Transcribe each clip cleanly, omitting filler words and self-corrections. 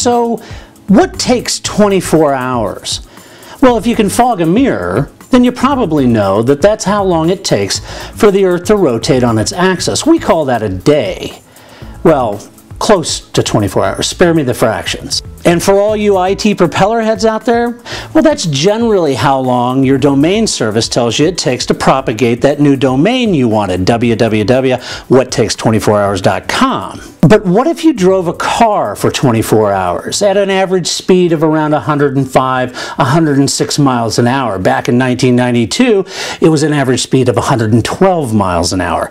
So, what takes 24 hours? Well, if you can fog a mirror, then you probably know that that's how long it takes for the Earth to rotate on its axis. We call that a day. Well, close to 24 hours. Spare me the fractions. And for all you IT propeller heads out there, well, that's generally how long your domain service tells you it takes to propagate that new domain you wanted, www.whatttakes24hours.com. But what if you drove a car for 24 hours at an average speed of around 105, 106 miles an hour? Back in 1992, it was an average speed of 112 miles an hour.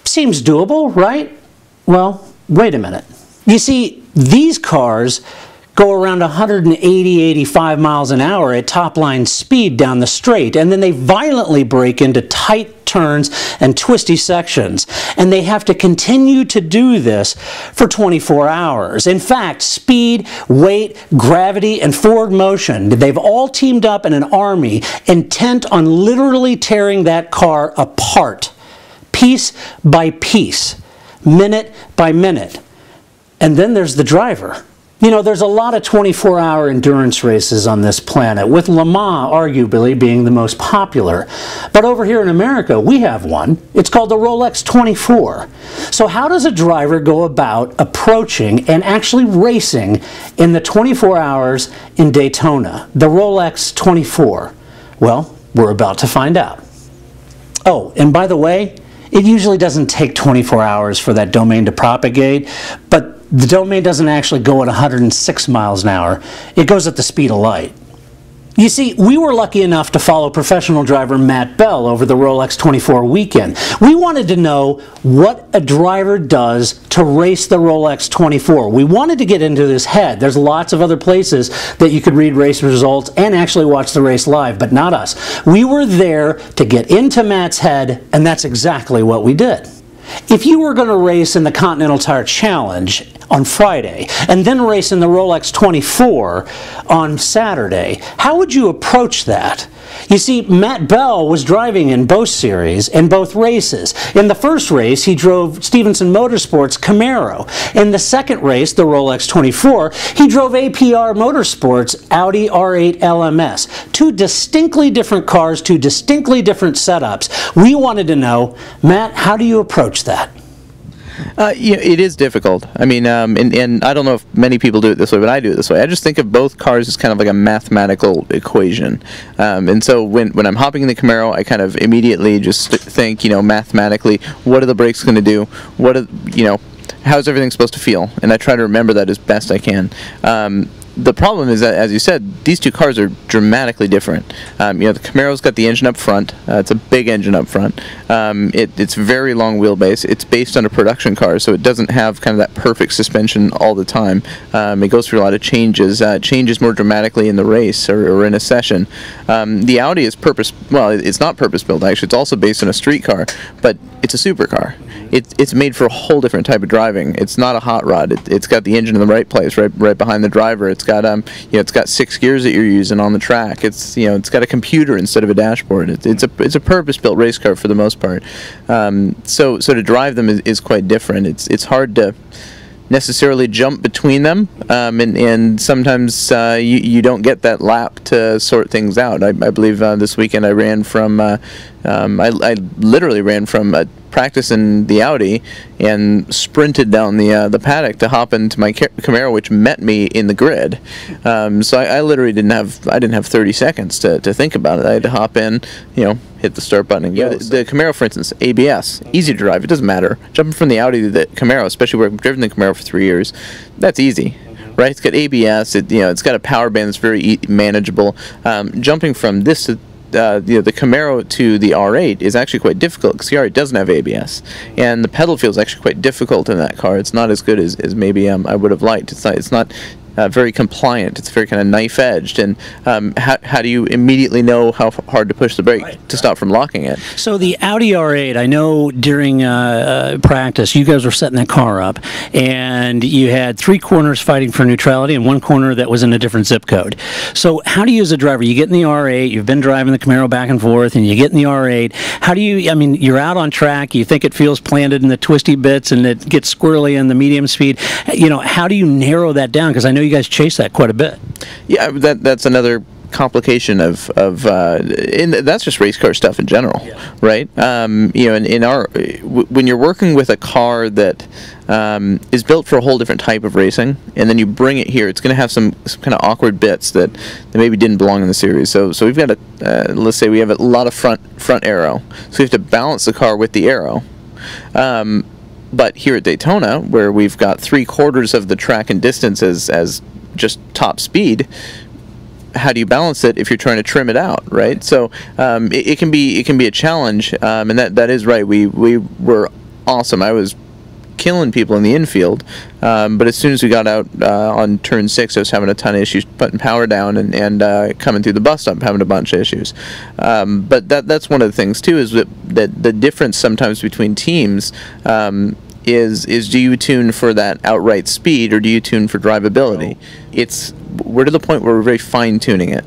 Seems doable, right? Well, wait a minute. You see, these cars go around 180, 85 miles an hour at top-line speed down the straight, and then they violently break into tight turns and twisty sections, and they have to continue to do this for 24 hours. In fact, speed, weight, gravity, and forward motion, they've all teamed up in an army intent on literally tearing that car apart, piece by piece, minute by minute. And then there's the driver. You know, there's a lot of 24-hour endurance races on this planet, with Le Mans arguably being the most popular. But over here in America, we have one. It's called the Rolex 24. So how does a driver go about approaching and actually racing in the 24 hours in Daytona, the Rolex 24? Well, we're about to find out. Oh, and by the way, it usually doesn't take 24 hours for that domain to propagate, but the domain doesn't actually go at 106 miles an hour. It goes at the speed of light. You see, we were lucky enough to follow professional driver Matt Bell over the Rolex 24 weekend. We wanted to know what a driver does to race the Rolex 24. We wanted to get into his head. There's lots of other places that you could read race results and actually watch the race live, but not us. We were there to get into Matt's head, and that's exactly what we did. If you were going to race in the Continental Tire Challenge on Friday and then race in the Rolex 24 on Saturday, how would you approach that? You see, Matt Bell was driving in both series and both races. In the first race, he drove Stevenson Motorsports Camaro. In the second race, the Rolex 24, he drove APR Motorsports Audi R8 LMS. Two distinctly different cars, two distinctly different setups. We wanted to know, Matt, how do you approach that? Yeah, it is difficult. I mean, and I don't know if many people do it this way, but I do it this way. I just think of both cars as kind of like a mathematical equation. And so when I'm hopping in the Camaro, I kind of immediately just think, you know, mathematically, what are the brakes going to do? What are, you know, how's everything supposed to feel? And I try to remember that as best I can. The problem is that, as you said, these two cars are dramatically different. You know, the Camaro's got the engine up front. It's a big engine up front. It's very long wheelbase. It's based on a production car, so it doesn't have kind of that perfect suspension all the time. It goes through a lot of changes. Changes more dramatically in the race or in a session. The Audi is it's not purpose-built, actually. It's also based on a street car, but it's a supercar. It's made for a whole different type of driving. It's not a hot rod. It's got the engine in the right place, right behind the driver. It's got you know, it's got 6 gears that you're using on the track. It's, you know, it's got a computer instead of a dashboard. It's a purpose-built race car for the most part. So to drive them is quite different. It's hard to necessarily jump between them, and sometimes you don't get that lap to sort things out. I believe this weekend I ran from I literally ran from practice in the Audi and sprinted down the paddock to hop into my Camaro, which met me in the grid. So I literally didn't have 30 seconds to think about it. I had to hop in, you know, hit the start button and go. The Camaro, for instance, ABS, easy to drive. It doesn't matter. Jumping from the Audi to the Camaro, especially where I've driven the Camaro for 3 years, that's easy. Right? It's got ABS. It's got a power band that's very manageable. Jumping from this to the Camaro to the R8 is actually quite difficult because the R8 doesn't have ABS, and the pedal feel is actually quite difficult in that car. It's not as good as maybe I would have liked. It's not very compliant. It's very kind of knife-edged. And how do you immediately know how hard to push the brake to stop from locking it? So the Audi R8, I know during practice you guys were setting that car up, and you had 3 corners fighting for neutrality and 1 corner that was in a different zip code. So how do you, as a driver, you get in the R8, you've been driving the Camaro back and forth, and you get in the R8. How do you, I mean, you're out on track, you think it feels planted in the twisty bits, and it gets squirrely in the medium speed. You know, how do you narrow that down? Because I know know you guys chase that quite a bit. Yeah, that's another complication of and that's just race car stuff in general, right? You know, in our when you're working with a car that is built for a whole different type of racing, and then you bring it here, it's going to have some kind of awkward bits that maybe didn't belong in the series. So we've got a let's say we have a lot of front aero, so we have to balance the car with the aero. But here at Daytona, where we've got 3/4 of the track and distance as just top speed, how do you balance it if you're trying to trim it out, right? So it can be a challenge, and that is right. We were awesome. I was killing people in the infield, but as soon as we got out on turn 6, I was having a ton of issues putting power down and coming through the bus stop, having a bunch of issues. But that's one of the things too, is that the difference sometimes between teams is do you tune for that outright speed or do you tune for drivability? We're to the point where we're very fine tuning it.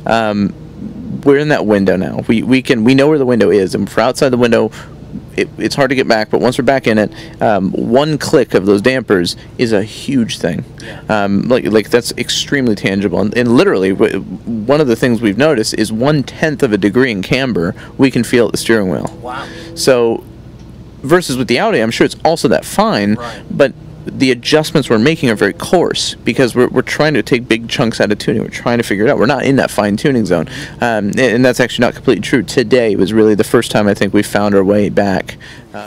We're in that window now. We know where the window is, and for outside the window, it's hard to get back. But once we're back in it, one click of those dampers is a huge thing. Like that's extremely tangible, and literally one of the things we've noticed is 1/10 of a degree in camber we can feel at the steering wheel. Wow. So versus with the Audi, I'm sure it's also that fine, but the adjustments we're making are very coarse because we're trying to take big chunks out of tuning. We're trying to figure it out. We're not in that fine tuning zone, and that's actually not completely true. Today was really the first time I think we found our way back.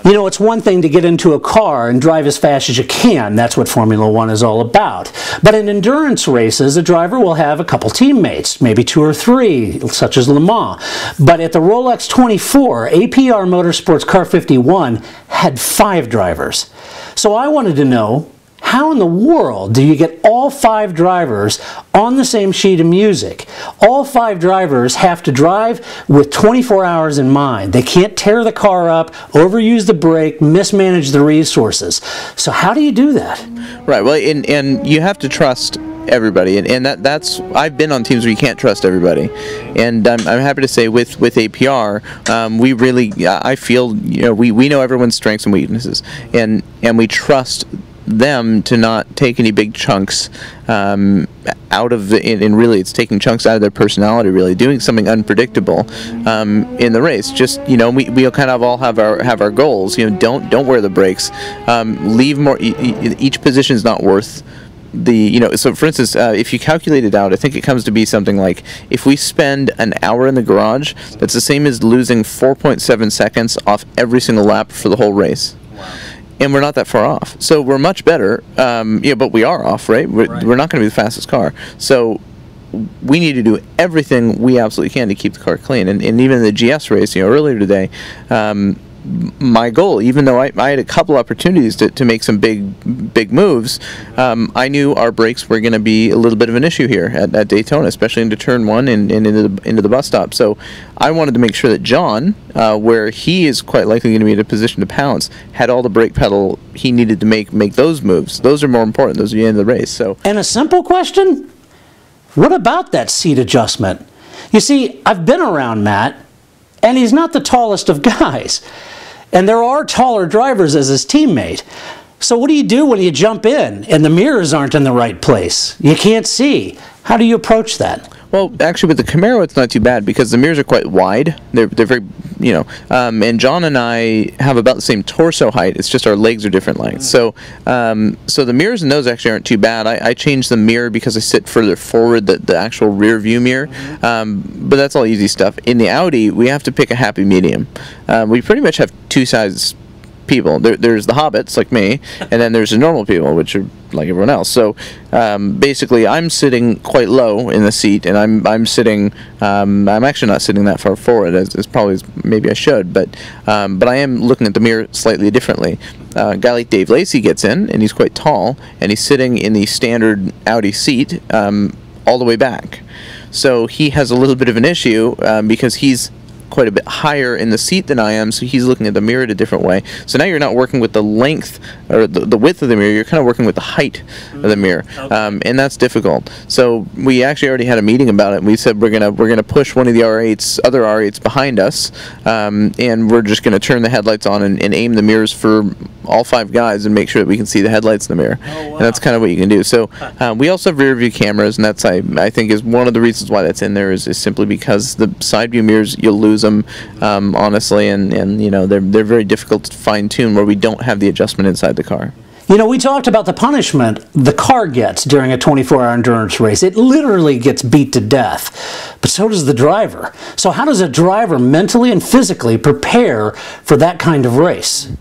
You know, it's one thing to get into a car and drive as fast as you can. That's what Formula One is all about. But in endurance races, a driver will have a couple teammates, maybe 2 or 3, such as Le Mans. But at the Rolex 24, APR Motorsports Car 51 had 5 drivers. So I wanted to know, how in the world do you get all 5 drivers on the same sheet of music? All 5 drivers have to drive with 24 hours in mind. They can't tear the car up, overuse the brake, mismanage the resources. So how do you do that? Right, well, and you have to trust everybody, and that's I've been on teams where you can't trust everybody, and I'm happy to say with APR, we really, I feel, you know, we know everyone's strengths and weaknesses, and we trust them to not take any big chunks out of and really it's taking chunks out of their personality, really doing something unpredictable in the race. Just, you know, we kind of all have our goals. You know, don't wear the brakes, leave more. Each position is not worth the, you know, so for instance, if you calculate it out, I think it comes to be something like, if we spend an hour in the garage, that's the same as losing 4.7 seconds off every single lap for the whole race. Wow. And we're not that far off, so we're much better. Yeah, but we are off, right? We're not going to be the fastest car, so we need to do everything we absolutely can to keep the car clean. And even in the GS race, you know, earlier today, my goal, even though I had a couple opportunities to make some big moves, I knew our brakes were going to be a little bit of an issue here at Daytona, especially into turn 1 and into the bus stop. So I wanted to make sure that John, where he is quite likely going to be in a position to pounce, had all the brake pedal he needed to make those moves. Those are more important. Those are the end of the race. So, and a simple question, what about that seat adjustment? You see, I've been around Matt, and he's not the tallest of guys. And there are taller drivers as his teammate. So what do you do when you jump in and the mirrors aren't in the right place? You can't see. How do you approach that? Well, actually, with the Camaro, it's not too bad because the mirrors are quite wide. They're very, you know, and John and I have about the same torso height. It's just our legs are different lengths. So, so the mirrors in those actually aren't too bad. I changed the mirror because I sit further forward, the actual rear view mirror. But that's all easy stuff. In the Audi, we have to pick a happy medium. We pretty much have 2 sizes people. There's the hobbits like me, and then there's the normal people, which are like everyone else. So basically, I'm sitting quite low in the seat, and I'm sitting. I'm actually not sitting that far forward as probably as maybe I should, but I am looking at the mirror slightly differently. A guy like Dave Lacey gets in, and he's quite tall, and he's sitting in the standard Audi seat all the way back. So he has a little bit of an issue because he's quite a bit higher in the seat than I am, so he's looking at the mirror a different way. So now you're not working with the length or the width of the mirror, you're kind of working with the height of the mirror, and that's difficult. So we actually already had a meeting about it, and we said we're gonna push one of the other R8s behind us, and we're just gonna turn the headlights on and aim the mirrors for all 5 guys and make sure that we can see the headlights in the mirror. Oh, wow. And that's kind of what you can do. So we also have rear view cameras, and that's I think is one of the reasons why that's in there is simply because the side view mirrors, you'll lose them, honestly, and you know, they're very difficult to fine tune where we don't have the adjustment inside the car. You know, we talked about the punishment the car gets during a 24-hour endurance race. It literally gets beat to death, but so does the driver. So how does a driver mentally and physically prepare for that kind of race?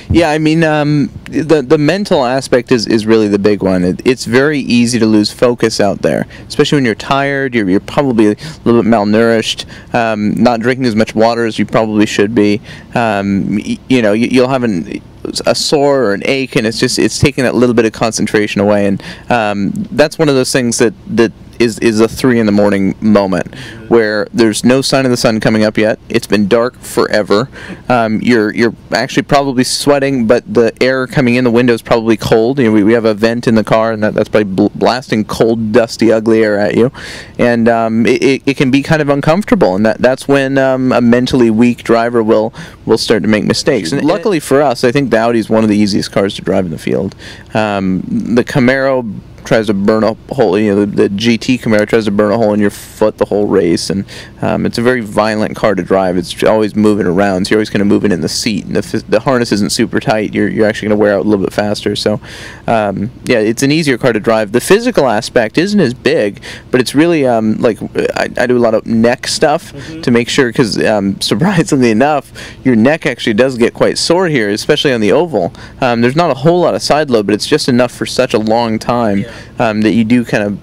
Yeah, I mean, the mental aspect is really the big one. It's very easy to lose focus out there, especially when you're tired, you're probably a little bit malnourished, not drinking as much water as you probably should be. You know, you'll have a sore or an ache, and it's taking that little bit of concentration away, and that's one of those things that is a 3 in the morning moment where there's no sign of the sun coming up yet. It's been dark forever. You're actually probably sweating, but the air coming in the window is probably cold. You know, we have a vent in the car, and that's probably blasting cold, dusty, ugly air at you, and it can be kind of uncomfortable, and that's when a mentally weak driver will start to make mistakes. And luckily for us, I think the Audi is one of the easiest cars to drive in the field. The Camaro tries to burn a hole, you know, the GT Camaro tries to burn a hole in your foot the whole race, and it's a very violent car to drive. It's always moving around, so you're always going to move it in the seat, and the harness isn't super tight, you're actually going to wear out a little bit faster. So yeah, it's an easier car to drive. The physical aspect isn't as big, but it's really like I do a lot of neck stuff to make sure, because surprisingly enough, your neck actually does get quite sore here, especially on the oval. There's not a whole lot of side load, but it's just enough for such a long time that you do kind of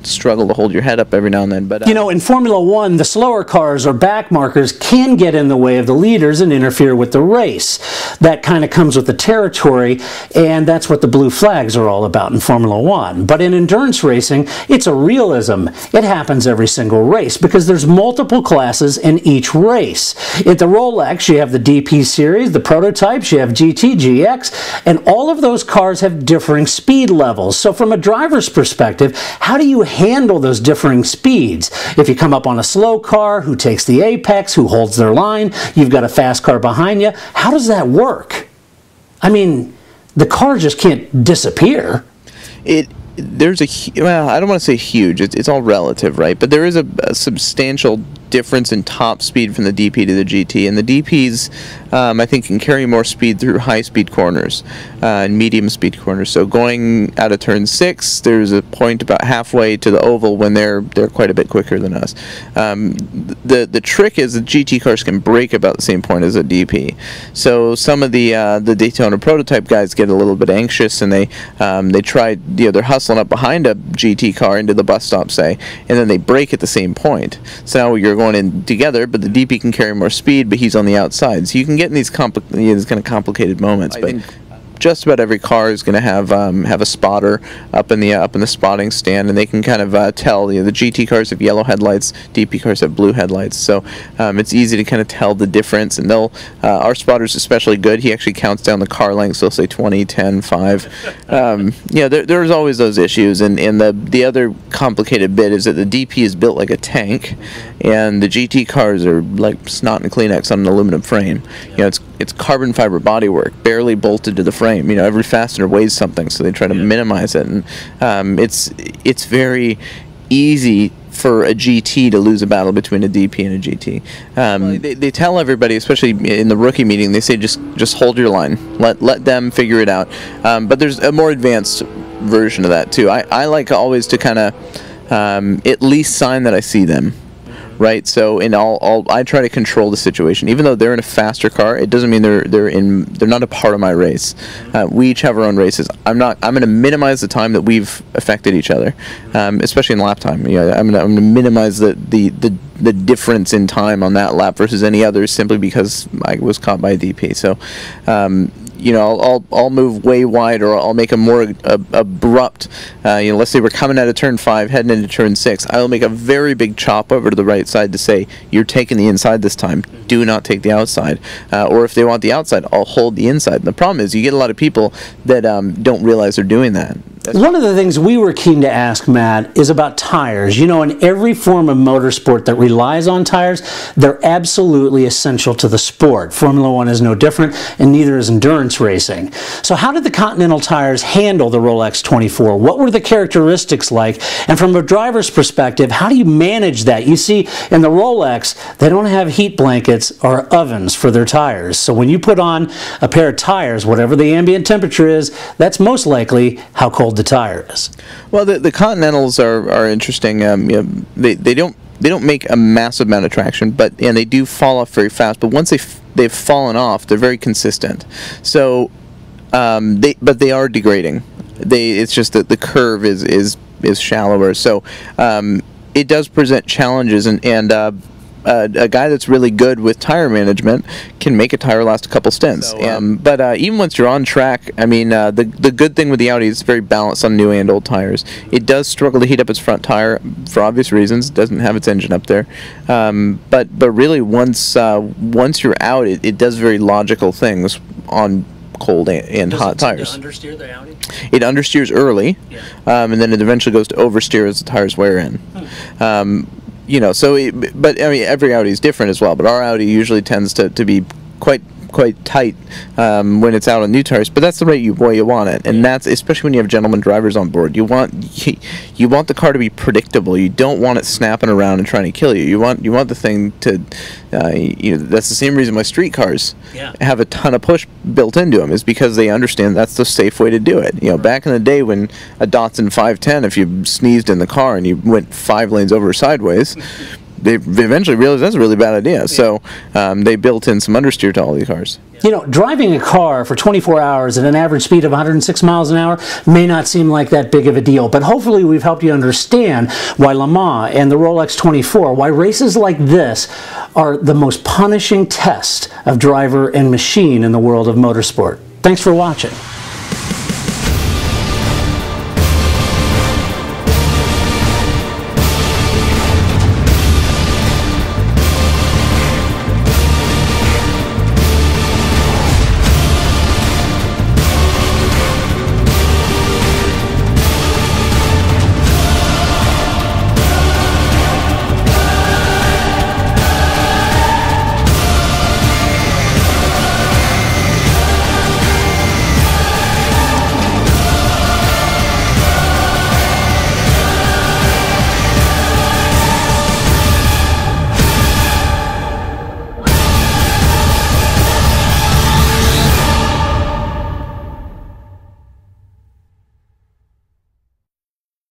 struggle to hold your head up every now and then. But you know, in Formula One, the slower cars or back markers can get in the way of the leaders and interfere with the race. That kind of comes with the territory, and that's what the blue flags are all about in Formula One. But in endurance racing, it's a realism. It happens every single race because there's multiple classes in each race. At the Rolex, you have the DP series, the prototypes, you have GT, GX, and all of those cars have differing speed levels. So from a driver's perspective, how do you handle those differing speeds? If you come up on a slow car, who takes the apex, who holds their line, you've got a fast car behind you, how does that work? I mean, the car just can't disappear. There's well, I don't want to say huge, it's all relative, right? But there is a substantial difference in top speed from the DP to the GT, and the DPs I think can carry more speed through high-speed corners and medium-speed corners. So going out of turn 6, there's a point about halfway to the oval when they're quite a bit quicker than us. The trick is the GT cars can brake about the same point as a DP. So some of the Daytona prototype guys get a little bit anxious, and they try, you know, they're hustling up behind a GT car into the bus stop, say, and then they brake at the same point. So now you're going in together, but the DP can carry more speed, but he's on the outside. So you can get in these kind of complicated moments. But just about every car is going to have a spotter up in the spotting stand, and they can kind of tell. You know, the GT cars have yellow headlights, DP cars have blue headlights, so it's easy to kind of tell the difference. And they'll our spotter's especially good. He actually counts down the car lengths. So they'll say 20, 10, 5. Yeah, there's always those issues. And the other complicated bit is that the DP is built like a tank, and the GT cars are like snot and Kleenex on an aluminum frame. You know, it's carbon fiber bodywork, barely bolted to the frame. You know, every fastener weighs something, so they try to minimize it, and it's very easy for a GT to lose a battle between a DP and a GT. They tell everybody, especially in the rookie meeting, they say just hold your line, let them figure it out. But there's a more advanced version of that too. I like always to kind of at least sign that I see them. Right, so I try to control the situation. Even though they're in a faster car, it doesn't mean they're not a part of my race. We each have our own races. I'm going to minimize the time that we've affected each other, especially in lap time. Yeah, I'm going to minimize the difference in time on that lap versus any others, simply because I was caught by a DP. So I'll move way wide, or I'll make a more abrupt. Let's say we're coming out of turn 5, heading into turn 6. I'll make a very big chop over to the right side to say, you're taking the inside this time. Do not take the outside. Or if they want the outside, I'll hold the inside. And the problem is, you get a lot of people that don't realize they're doing that. One of the things we were keen to ask Matt is about tires. In every form of motorsport that relies on tires, they're absolutely essential to the sport. Formula One is no different, and neither is endurance racing. So how did the Continental tires handle the Rolex 24? What were the characteristics like? And from a driver's perspective, how do you manage that? You see, in the Rolex, they don't have heat blankets or ovens for their tires. So when you put on a pair of tires, whatever the ambient temperature is, that's most likely how cold the tire is. Well, the Continentals are interesting. They don't make a massive amount of traction, and they do fall off very fast. But once they've fallen off, they're very consistent. So, but they are degrading. It's just that the curve is shallower. So it does present challenges, and a guy that's really good with tire management can make a tire last a couple stints. So, but even once you're on track, I mean, the good thing with the Audi is it's very balanced on new and old tires. It does struggle to heat up its front tire for obvious reasons. It doesn't have its engine up there. But really, once you're out, it does very logical things on cold and hot tires. Does it understeer the Audi? It understeers early, and then it eventually goes to oversteer as the tires wear in. But I mean, every Audi is different as well. But our Audi usually tends to be quite tight when it's out on new tires. But that's the way you want it, and that's especially when you have gentleman drivers on board. You want the car to be predictable. You don't want it snapping around and trying to kill you. You want the thing to that's the same reason why street cars have a ton of push built into them, is because they understand that's the safe way to do it. Back in the day when a Datsun 510, if you sneezed in the car and you went 5 lanes over sideways, they eventually realized that's a really bad idea. So they built in some understeer to all these cars. Driving a car for 24 hours at an average speed of 106 miles an hour may not seem like that big of a deal, but hopefully we've helped you understand why Le Mans and the Rolex 24, why races like this are the most punishing test of driver and machine in the world of motorsport. Thanks for watching.